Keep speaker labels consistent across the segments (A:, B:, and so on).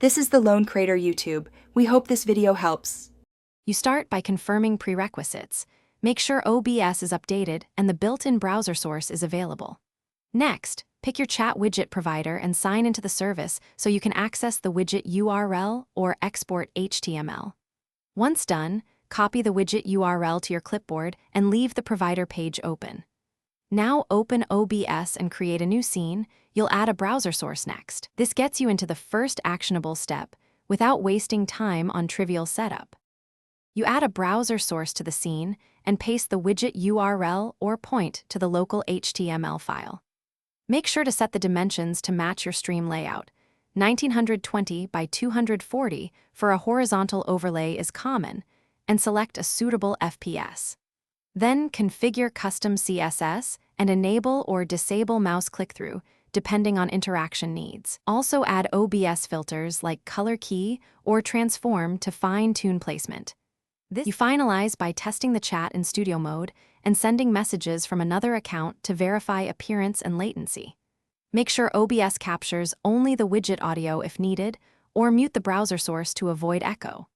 A: This is the Lone Creator YouTube. We hope this video helps.
B: You start by confirming prerequisites. Make sure OBS is updated and the built-in browser source is available. Next, pick your chat widget provider and sign into the service so you can access the widget URL or export HTML. Once done, copy the widget URL to your clipboard and leave the provider page open. Now open OBS and create a new scene. You'll add a browser source next. This gets you into the first actionable step without wasting time on trivial setup. You add a browser source to the scene and paste the widget URL or point to the local HTML file. Make sure to set the dimensions to match your stream layout. 1920 by 240 for a horizontal overlay is common, and select a suitable FPS. Then configure custom CSS and enable or disable mouse click-through, depending on interaction needs. Also add OBS filters like color key or transform to fine-tune placement. You finalize by testing the chat in studio mode and sending messages from another account to verify appearance and latency. Make sure OBS captures only the widget audio if needed, or mute the browser source to avoid echo.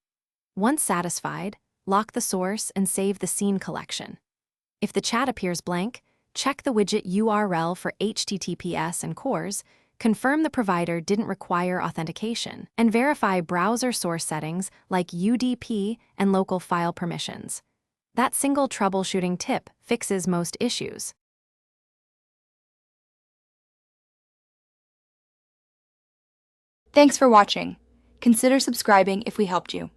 B: Once satisfied, lock the source and save the scene collection. If the chat appears blank, check the widget URL for HTTPS and CORS, confirm the provider didn't require authentication, and verify browser source settings like UDP and local file permissions. That single troubleshooting tip fixes most issues.
A: Thanks for watching. Consider subscribing if we helped you.